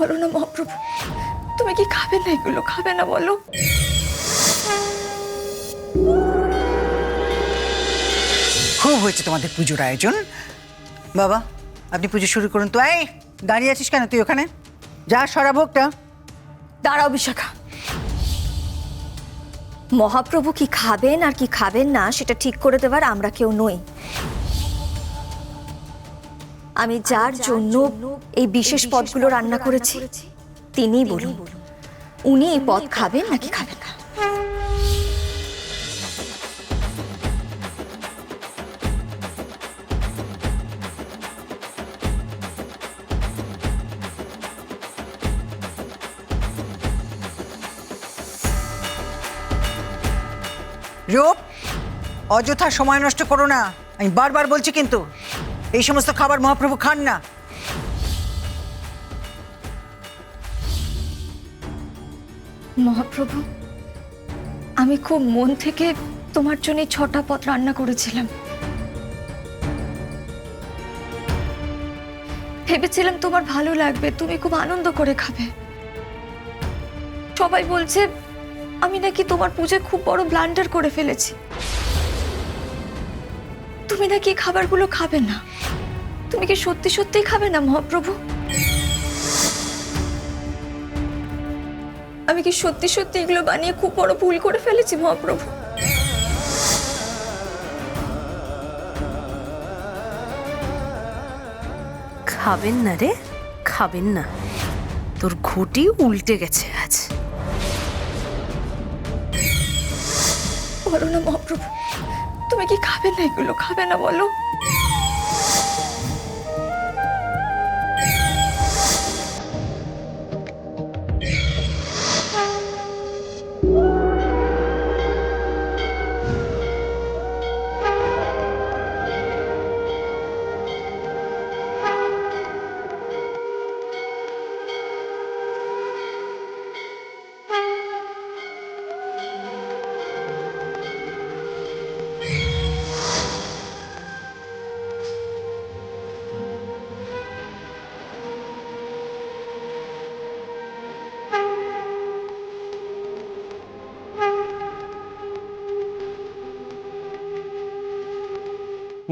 বলো না মহাপ্রভু, তুমি কি খাবে না? এগুলো খাবে না বলো। খুব হয়েছে তোমাদের পুজোর আয়োজন। বাবা, আপনি পুজো শুরু করুন তো। এই দাঁড়িয়ে আছিস কেন তুই ওখানে? যা সরা ভোগটা। দাঁড়াও বিশাখা, মহাপ্রভু কি খাবেন আর কি খাবেন না সেটা ঠিক করে দেবার আমরা কেউ নই। আমি যার জন্য এই বিশেষ পদগুলো রান্না করেছি তিনিই বলুন, উনি এই পদ খাবেন নাকি খাবেন না। রূপ, অযথা সময় নষ্ট করো না। আমি বারবার বলছি কিন্তু এই সমস্ত খাবার মহাপ্রভু খান না। মহাপ্রভু, আমি খুব মন থেকে তোমার জন্য 6টা পদ রান্না করেছিলাম। ভেবেছিলাম তোমার ভালো লাগবে, তুমি খুব আনন্দ করে খাবে। সবাই বলছে আমি নাকি তোমার পুজোয় খুব বড় ব্লান্ডার করে ফেলেছি। তুমি নাকি এই খাবারগুলো খাবে না। তুমি কি সত্যি সত্যিই খাবে না মহাপ্রভু? আমি কি সত্যি সত্যি এগুলো বানিয়ে খুব বড় ভুল করে ফেলেছি মহাপ্রভু? খাবেন না রে, খাবেন না। তোর ঘটি উল্টে গেছে আজ। বলো না মহাপ্রভু, তুমি কি খাবে না? এগুলো খাবে না বলো।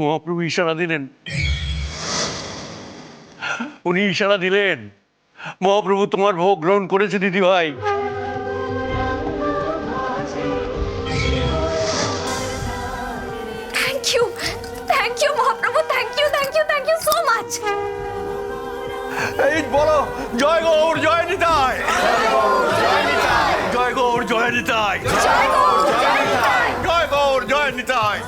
মহাপ্রভু ইশারা দিলেন, উনি ইশারা দিলেন। মহাপ্রভু তোমার ভোগ গ্রহণ করেছে দিদি ভাই। Thank you Mahaprabhu, thank you so much. এই বলো, জয় গৌর জয় নিতাই, জয় গৌর জয় নিতাই, জয় গৌর জয় নিতাই।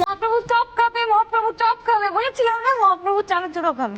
মহাপ্রভু চপ খাবে, মহাপ্রভু চপ খাবে, বলেছিলাম না মহাপ্রভু চানাচুরও খাবে।